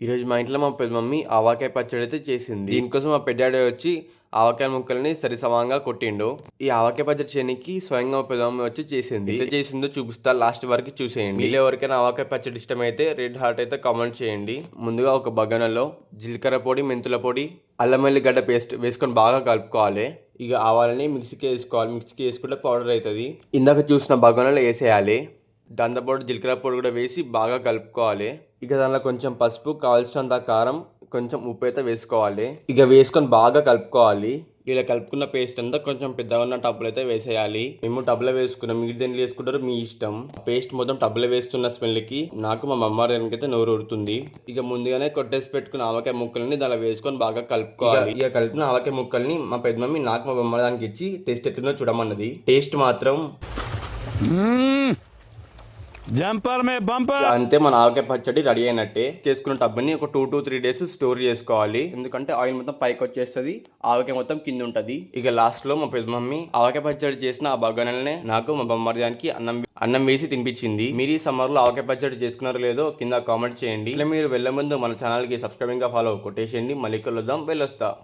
ఈరోజు మా ఇంట్లో మా పెద్ద మమ్మీ ఆవకాయ పచ్చడి అయితే చేసింది. దీనికోసం మా పెద్దాడే వచ్చి ఆవకాయ ముక్కల్ని సరిసమంగా కొట్టిండు. ఈ ఆవకాయ పచ్చడి చేయడానికి స్వయంగా మా పెద్ద మమ్మీ వచ్చి చేసింది. ఎలా చేసిందో చూపిస్తా, లాస్ట్ వరకు చూసేయండి. మీలో ఎవరికైనా ఆవకాయ పచ్చడి ఇష్టమైతే రెడ్ హార్ట్ అయితే కామెంట్ చేయండి. ముందుగా ఒక బగనలో జీలకర్ర పొడి, మెంతుల పొడి, అల్లం వెల్లిగడ్డ పేస్ట్ వేసుకొని బాగా కలుపుకోవాలి. ఇక ఆవాలని మిక్సీకి వేసుకోవాలి. మిక్సీకి వేసుకుంటే పౌడర్ అవుతుంది. ఇందాక చూసిన బగనలో వేసేయాలి. దాంతోపాటు జీలకర్ర పొడి కూడా వేసి బాగా కలుపుకోవాలి. ఇక దానిలో కొంచెం పసుపు, కావాల్సినంత కారం, కొంచెం ఉప్పు అయితే వేసుకోవాలి. ఇక వేసుకొని బాగా కలుపుకోవాలి. ఇలా కలుపుకున్న పేస్ట్ అంతా కొంచెం పెద్దగా ఉన్న టబ్బులు అయితే వేసేయాలి. మేము టబ్లో వేసుకున్నాం, మీరు దేనిలో వేసుకుంటారో మీ ఇష్టం. పేస్ట్ మొత్తం టబ్లో వేస్తున్న స్మెల్కి నాకు మా మమ్మారికైతే నోరు ఊరుతుంది. ఇక ముందుగానే కొట్టేసి పెట్టుకున్న ఆవకాయ ముక్కల్ని దానిలో వేసుకొని బాగా కలుపుకోవాలి. ఇక కలిపిన ఆవకాయ ముక్కల్ని మా పెద్ద మమ్మీ నాకు మా మమ్మారికి ఇచ్చి టేస్ట్ ఎట్లుందో చూడమన్నది. టేస్ట్ మాత్రం జంపర్ మే బంపర్. అంతే, మన ఆవకాయ పచ్చడి రెడీ అయినట్టే. చేసుకున్న టబ్బుని ఒక 2 to 3 days స్టోర్ చేసుకోవాలి. ఎందుకంటే ఆయిల్ మొత్తం పైకి వచ్చేస్తుంది, ఆవకాయ మొత్తం కింద ఉంటది. ఇక లాస్ట్ లో మా పెద్ద మమ్మీ ఆవకాయ పచ్చడి చేసిన ఆ బగానల్నే నాకు మా బొమ్మర్దానికి అన్నం వేసి తినిపించింది. మీరు ఈ సమ్మర్ లో ఆవకాయ పచ్చడి చేసుకున్నారో లేదో కింద కామెంట్ చేయండి. ఇలా మీరు వెళ్ళే ముందు మన ఛానల్ కి సబ్స్క్రైబింగ్ గా ఫాలో కొట్టేసేయండి. మళ్ళీ కలుద్దాం, వెళ్ళొస్తా.